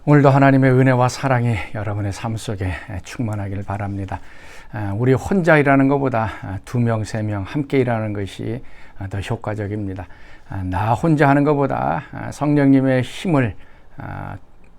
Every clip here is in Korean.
오늘도 하나님의 은혜와 사랑이 여러분의 삶 속에 충만하길 바랍니다. 우리 혼자 일하는 것보다 2명, 3명 함께 일하는 것이 더 효과적입니다. 나 혼자 하는 것보다 성령님의 힘을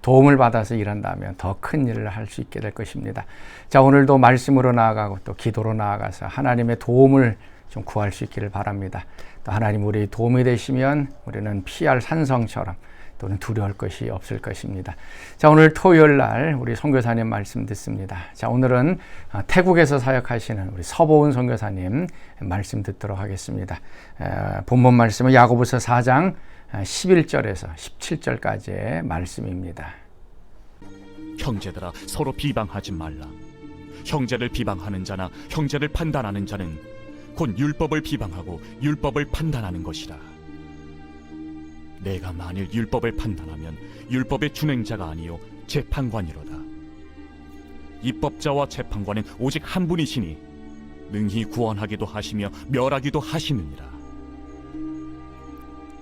도움을 받아서 일한다면 더 큰 일을 할 수 있게 될 것입니다. 자, 오늘도 말씀으로 나아가고 또 기도로 나아가서 하나님의 도움을 좀 구할 수 있기를 바랍니다. 또 하나님 우리 도움이 되시면 우리는 피할 산성처럼 또는 두려울 것이 없을 것입니다. 자, 오늘 토요일 날 우리 선교사님 말씀 듣습니다. 자, 오늘은 태국에서 사역하시는 우리 서보은 선교사님 말씀 듣도록 하겠습니다. 본문 말씀은 야고보서 4장 11절에서 17절까지의 말씀입니다. 형제들아, 서로 비방하지 말라. 형제를 비방하는 자나 형제를 판단하는 자는 곧 율법을 비방하고 율법을 판단하는 것이라. 내가 만일 율법을 판단하면 율법의 준행자가 아니요 재판관이로다. 입법자와 재판관은 오직 한 분이시니 능히 구원하기도 하시며 멸하기도 하시느니라.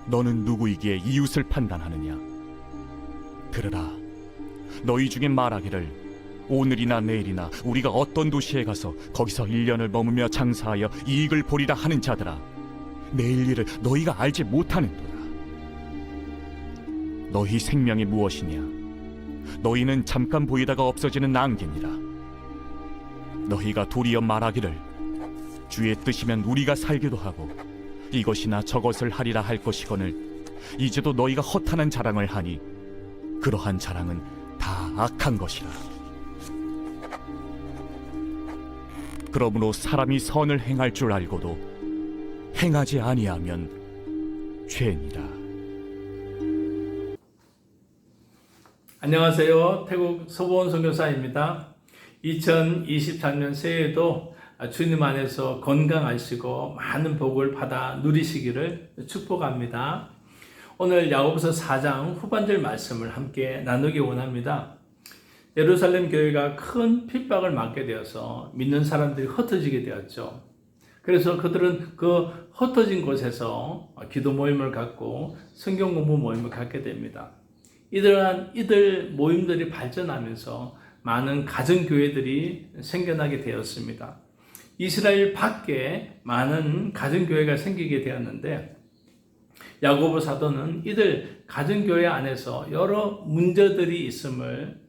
너는 누구이기에 이웃을 판단하느냐? 들으라, 너희 중에 말하기를 오늘이나 내일이나 우리가 어떤 도시에 가서 거기서 1년을 머무며 장사하여 이익을 보리라 하는 자들아, 내일 일을 너희가 알지 못하는도다. 너희 생명이 무엇이냐? 너희는 잠깐 보이다가 없어지는 안개니라. 너희가 도리어 말하기를 주의 뜻이면 우리가 살기도 하고 이것이나 저것을 하리라 할 것이거늘 이제도 너희가 허탄한 자랑을 하니 그러한 자랑은 다 악한 것이라. 그러므로 사람이 선을 행할 줄 알고도 행하지 아니하면 죄니라. 안녕하세요. 태국 서보은 선교사입니다. 2023년 새해에도 주님 안에서 건강하시고 많은 복을 받아 누리시기를 축복합니다. 오늘 야고보서 4장 후반절 말씀을 함께 나누기 원합니다. 예루살렘 교회가 큰 핍박을 맞게 되어서 믿는 사람들이 흩어지게 되었죠. 그래서 그들은 그 흩어진 곳에서 기도 모임을 갖고 성경 공부 모임을 갖게 됩니다. 이들 모임들이 발전하면서 많은 가정교회들이 생겨나게 되었습니다. 이스라엘 밖에 많은 가정교회가 생기게 되었는데 야고보 사도는 이들 가정교회 안에서 여러 문제들이 있음을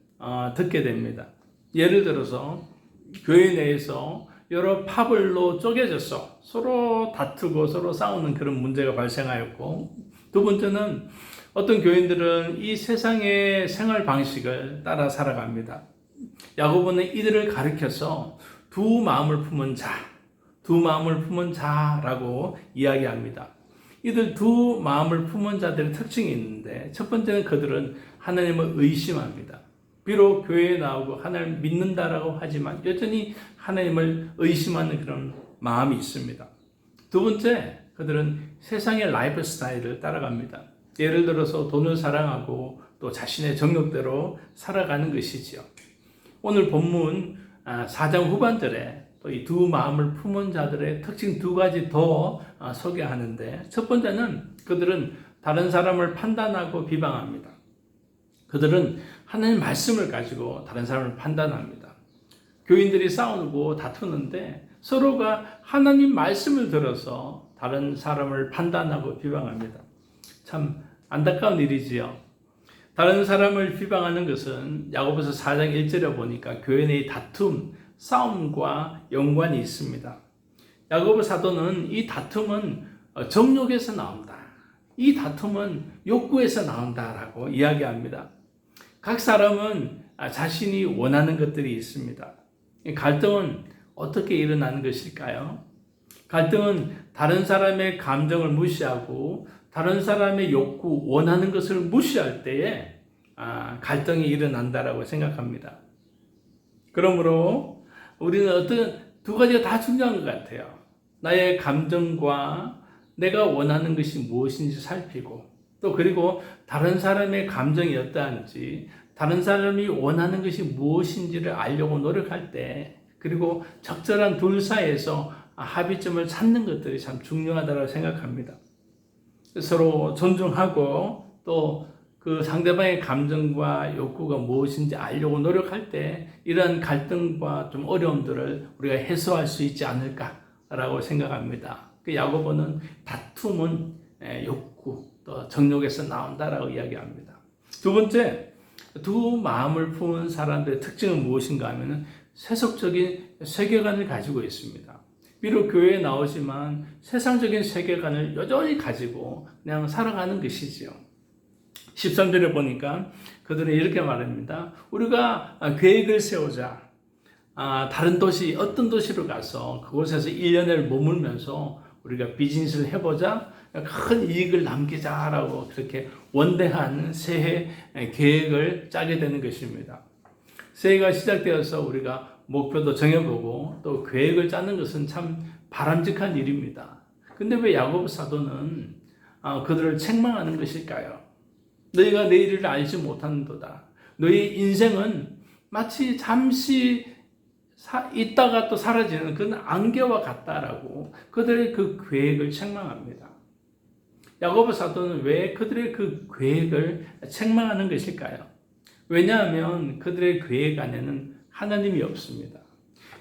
듣게 됩니다. 예를 들어서 교회 내에서 여러 파벌로 쪼개져서 서로 다투고 서로 싸우는 그런 문제가 발생하였고, 두 번째는 어떤 교인들은 이 세상의 생활 방식을 따라 살아갑니다. 야고보는 이들을 가리켜서 두 마음을 품은 자라고 이야기합니다. 이들 두 마음을 품은 자들의 특징이 있는데, 첫 번째는 그들은 하나님을 의심합니다. 비록 교회에 나오고 하나님을 믿는다라고 하지만 여전히 하나님을 의심하는 그런 마음이 있습니다. 두 번째, 그들은 세상의 라이프 스타일을 따라갑니다. 예를 들어서 돈을 사랑하고 또 자신의 정욕대로 살아가는 것이지요. 오늘 본문 4장 후반절에 또 이 두 마음을 품은 자들의 특징 2가지 더 소개하는데, 첫 번째는 그들은 다른 사람을 판단하고 비방합니다. 그들은 하나님 말씀을 가지고 다른 사람을 판단합니다. 교인들이 싸우고 다투는데 서로가 하나님 말씀을 들어서 다른 사람을 판단하고 비방합니다. 참 안타까운 일이지요. 다른 사람을 비방하는 것은 야고보서 4장 1절에 보니까 교회 내의 다툼, 싸움과 연관이 있습니다. 야고보 사도는 이 다툼은 정욕에서 나온다, 이 다툼은 욕구에서 나온다라고 이야기합니다. 각 사람은 자신이 원하는 것들이 있습니다. 갈등은 어떻게 일어나는 것일까요? 갈등은 다른 사람의 감정을 무시하고 다른 사람의 욕구, 원하는 것을 무시할 때에 갈등이 일어난다라고 생각합니다. 그러므로 우리는 어떤 2가지가 다 중요한 것 같아요. 나의 감정과 내가 원하는 것이 무엇인지 살피고, 또 그리고 다른 사람의 감정이 어떠한지, 다른 사람이 원하는 것이 무엇인지를 알려고 노력할 때, 그리고 적절한 둘 사이에서 합의점을 찾는 것들이 참 중요하다고 생각합니다. 서로 존중하고 또 그 상대방의 감정과 욕구가 무엇인지 알려고 노력할 때 이러한 갈등과 좀 어려움들을 우리가 해소할 수 있지 않을까라고 생각합니다. 그 야고보는 다툼은 욕구 또 정욕에서 나온다라고 이야기합니다. 두 번째, 두 마음을 품은 사람들의 특징은 무엇인가 하면 세속적인 세계관을 가지고 있습니다. 비록 교회에 나오지만 세상적인 세계관을 여전히 가지고 그냥 살아가는 것이지요. 13절에 보니까 그들은 이렇게 말합니다. 우리가 계획을 세우자. 다른 도시, 어떤 도시로 가서 그곳에서 1년을 머물면서 우리가 비즈니스를 해보자. 큰 이익을 남기자라고 그렇게 원대한 새해 계획을 짜게 되는 것입니다. 새해가 시작되어서 우리가 목표도 정해보고 또 계획을 짜는 것은 참 바람직한 일입니다. 근데 왜 야고보 사도는 그들을 책망하는 것일까요? 너희가 내일을 알지 못하는도다. 너희 인생은 마치 잠시 있다가 또 사라지는 그런 안개와 같다라고 그들의 그 계획을 책망합니다. 야고보 사도는 왜 그들의 그 계획을 책망하는 것일까요? 왜냐하면 그들의 계획 안에는 하나님이 없습니다.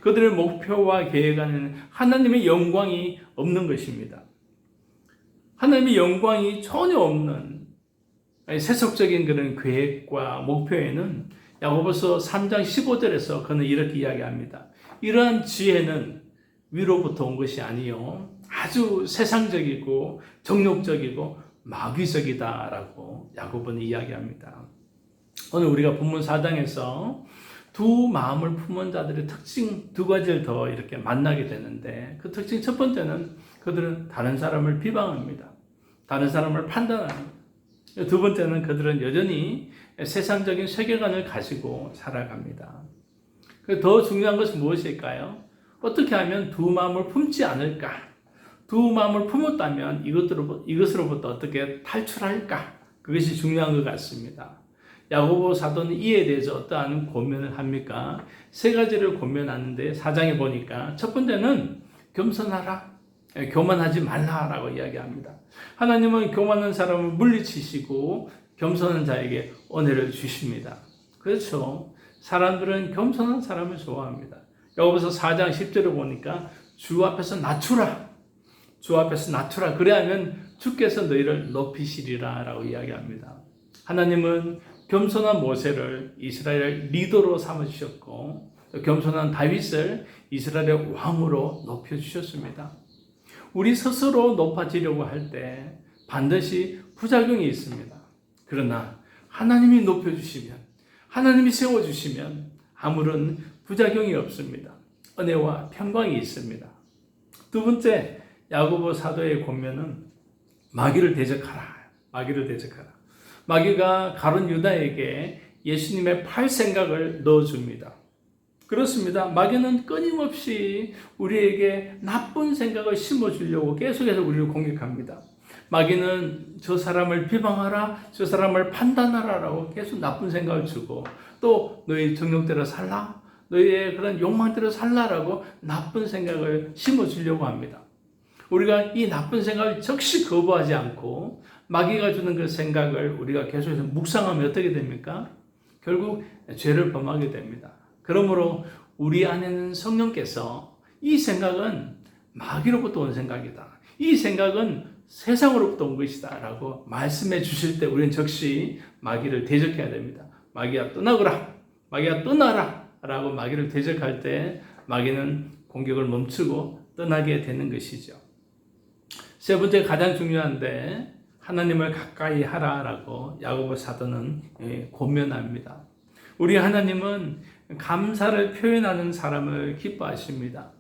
그들의 목표와 계획 안에는 하나님의 영광이 없는 것입니다. 하나님의 영광이 전혀 없는 세속적인 그런 계획과 목표에는 야고보서 3장 15절에서 그는 이렇게 이야기합니다. 이러한 지혜는 위로부터 온 것이 아니요 아주 세상적이고 정욕적이고 마귀적이다라고 야고보는 이야기합니다. 오늘 우리가 본문 4장에서 두 마음을 품은 자들의 특징 두 가지를 더 이렇게 만나게 되는데 그 특징 첫 번째는 그들은 다른 사람을 비방합니다. 다른 사람을 판단합니다. 두 번째는 그들은 여전히 세상적인 세계관을 가지고 살아갑니다. 더 중요한 것은 무엇일까요? 어떻게 하면 두 마음을 품지 않을까? 두 마음을 품었다면 이것으로부터 어떻게 탈출할까? 그것이 중요한 것 같습니다. 야고보 사도는 이에 대해서 어떠한 고민을 합니까? 세 가지를 고민하는데 4장에 보니까 첫 번째는 겸손하라. 교만하지 말라라고 이야기합니다. 하나님은 교만한 사람을 물리치시고 겸손한 자에게 은혜를 주십니다. 그렇죠. 사람들은 겸손한 사람을 좋아합니다. 야고보서 4장 10절을 보니까 주 앞에서 낮추라. 주 앞에서 낮추라. 그래야면 주께서 너희를 높이시리라 라고 이야기합니다. 하나님은 겸손한 모세를 이스라엘 리더로 삼으셨고 겸손한 다윗을 이스라엘의 왕으로 높여주셨습니다. 우리 스스로 높아지려고 할 때 반드시 부작용이 있습니다. 그러나 하나님이 높여주시면, 하나님이 세워주시면 아무런 부작용이 없습니다. 은혜와 평강이 있습니다. 두 번째, 야고보 사도의 권면은 마귀를 대적하라. 마귀를 대적하라. 마귀가 가룟 유다에게 예수님의 팔 생각을 넣어줍니다. 그렇습니다. 마귀는 끊임없이 우리에게 나쁜 생각을 심어주려고 계속해서 우리를 공격합니다. 마귀는 저 사람을 비방하라, 저 사람을 판단하라라고 계속 나쁜 생각을 주고 또 너희 정욕대로 살라, 너희의 그런 욕망대로 살라라고 나쁜 생각을 심어주려고 합니다. 우리가 이 나쁜 생각을 즉시 거부하지 않고 마귀가 주는 그 생각을 우리가 계속해서 묵상하면 어떻게 됩니까? 결국 죄를 범하게 됩니다. 그러므로 우리 안에는 성령께서 이 생각은 마귀로부터 온 생각이다. 이 생각은 세상으로부터 온 것이다. 라고 말씀해 주실 때 우리는 즉시 마귀를 대적해야 됩니다. 마귀야 떠나거라. 마귀야 떠나라. 라고 마귀를 대적할 때 마귀는 공격을 멈추고 떠나게 되는 것이죠. 세 번째 가장 중요한데 하나님을 가까이 하라라고 야고보 사도는 권면합니다. 우리 하나님은 감사를 표현하는 사람을 기뻐하십니다.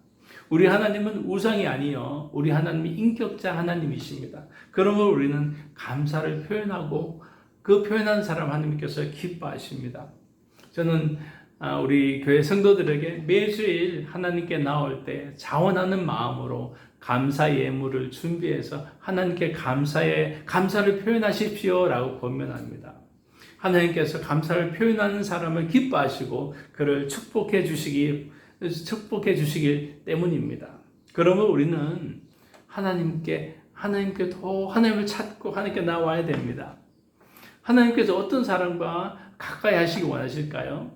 우리 하나님은 우상이 아니요 우리 하나님이 인격자 하나님이십니다. 그러므로 우리는 감사를 표현하고 그 표현한 사람 하나님께서 기뻐하십니다. 저는 우리 교회 성도들에게 매주일 하나님께 나올 때 자원하는 마음으로 감사 예물을 준비해서 하나님께 감사를 표현하십시오 라고 권면합니다. 하나님께서 감사를 표현하는 사람을 기뻐하시고 그를 축복해 주시길 때문입니다. 그러면 우리는 하나님을 찾고 하나님께 나와야 됩니다. 하나님께서 어떤 사람과 가까이 하시기 원하실까요?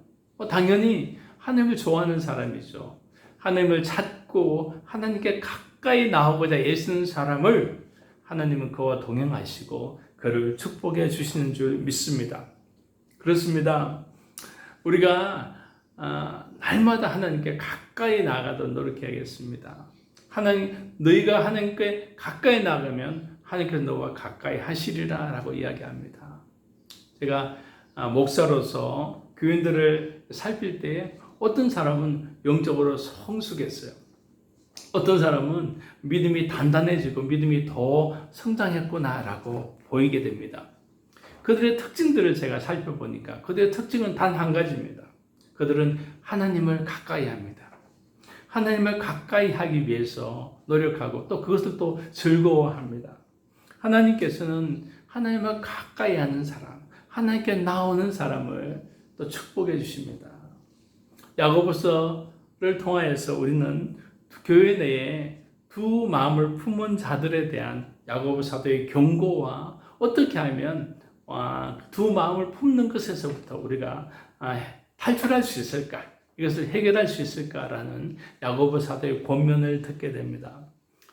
당연히 하나님을 좋아하는 사람이죠. 하나님을 찾고 하나님께 가까이 나오고자 애쓰는 사람을 하나님은 그와 동행하시고 그를 축복해 주시는 줄 믿습니다. 그렇습니다. 우리가 날마다 하나님께 가까이 나가도록 노력해야겠습니다. 너희가 하나님께 가까이 나가면 하나님께서 너와 가까이 하시리라 라고 이야기합니다. 제가 목사로서 교인들을 살필 때 어떤 사람은 영적으로 성숙했어요. 어떤 사람은 믿음이 단단해지고 믿음이 더 성장했구나라고 보이게 됩니다. 그들의 특징들을 제가 살펴보니까 그들의 특징은 단 한 가지입니다. 그들은 하나님을 가까이 합니다. 하나님을 가까이 하기 위해서 노력하고 또 그것을 또 즐거워합니다. 하나님께서는 하나님을 가까이 하는 사람, 하나님께 나오는 사람을 또 축복해 주십니다. 야고보서를 통하여서 우리는 교회 내에 두 마음을 품은 자들에 대한 야고보 사도의 경고와 어떻게 하면 두 마음을 품는 것에서부터 우리가 탈출할 수 있을까? 이것을 해결할 수 있을까라는 야고보 사도의 권면을 듣게 됩니다.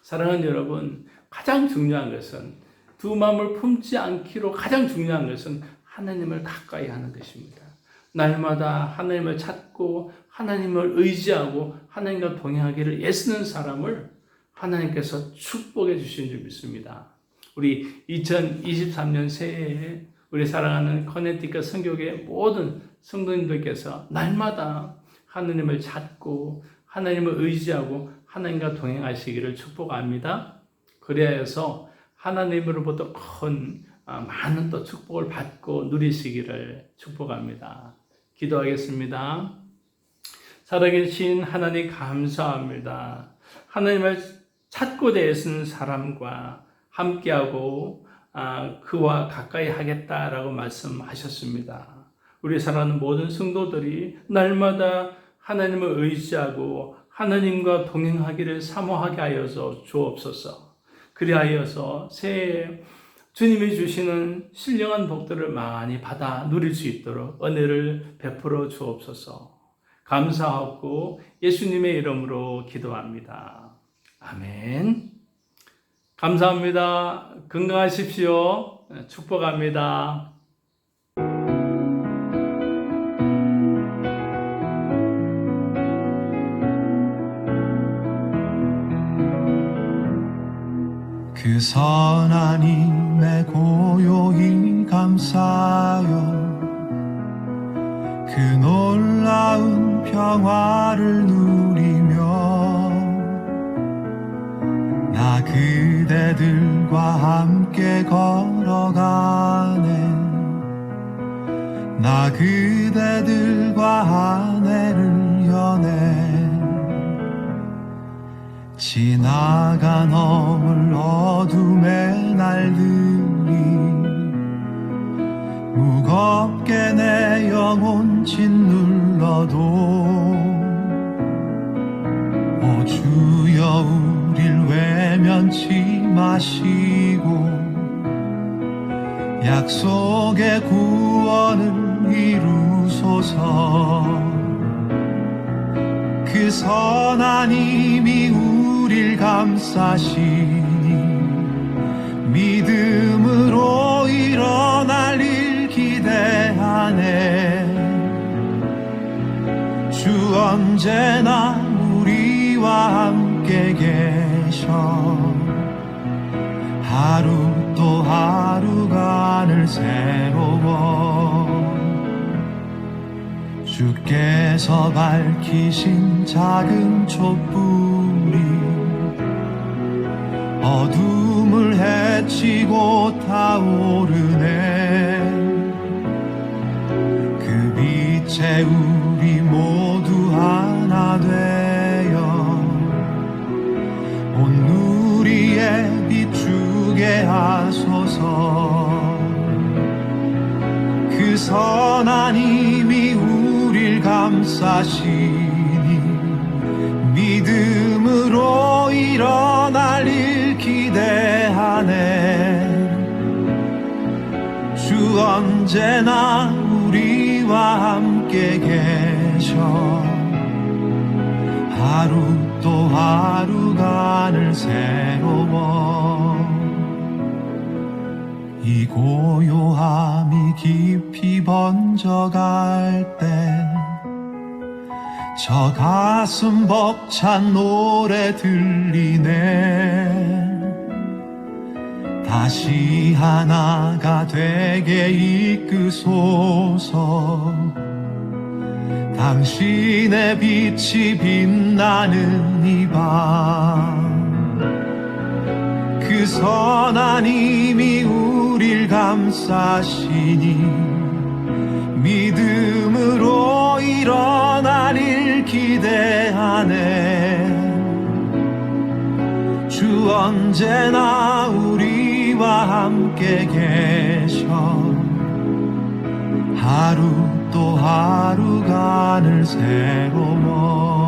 사랑하는 여러분, 가장 중요한 것은 두 마음을 품지 않기로 가장 중요한 것은 하나님을 가까이 하는 것입니다. 날마다 하나님을 찾고 하나님을 의지하고 하나님과 동행하기를 애쓰는 사람을 하나님께서 축복해 주신 줄 믿습니다. 우리 2023년 새해에 우리 사랑하는 커네티컷 선교회 모든 성도님들께서 날마다 하나님을 찾고 하나님을 의지하고 하나님과 동행하시기를 축복합니다. 그래서 하나님으로부터 큰 많은 또 축복을 받고 누리시기를 축복합니다. 기도하겠습니다. 살아계신 하나님 감사합니다. 하나님을 찾고 애쓰는 사람과 함께하고 그와 가까이 하겠다라고 말씀하셨습니다. 우리 사랑하는 모든 성도들이 날마다 하나님을 의지하고 하나님과 동행하기를 사모하게 하여서 주옵소서. 그리하여서 새해에 주님이 주시는 신령한 복들을 많이 받아 누릴 수 있도록 은혜를 베풀어 주옵소서. 감사하고 예수님의 이름으로 기도합니다. 아멘. 감사합니다. 건강하십시오. 축복합니다. 그 선한 힘에 고요히 감사하여 그 놀라운 평화를 누리며 나 그대들과 함께 걸어가네. 나 그대들과 아내를 여네. 지나가 넘을 어둠의 날들이 무겁게 내 영혼 짓눌러도 오 주여 우릴 외면치 마시고 약속의 구원을 이루소서. 그 선한 힘이 우릴 감싸시니 믿음으로 일어날 일 기대하네. 주 언제나 우리와 함께 계셔 하루 또 하루가 늘 새로워. 주께서 밝히신 작은 촛불이 어둠을 헤치고 타오르네. 그 빛에 우리 모두 하나 되어 온 누리에 비추게 하소서. 그 선한 힘이 우릴 감싸시니 믿음으로 일어날 일 기대하네. 주 언제나 우리와 함께 계셔 하루 또 하루가 늘 새로워 이 고요함이 깊이 번져갈 때 저 가슴 벅찬 노래 들리네 다시 하나가 되게 이끄소서 당신의 빛이 빛나는 이 밤 그 선한 힘이 우릴 감싸시니 믿음으로 일어나릴 기대하네 주 언제나 우리와 함께 계셔 하루 또 하루가 늘 새로워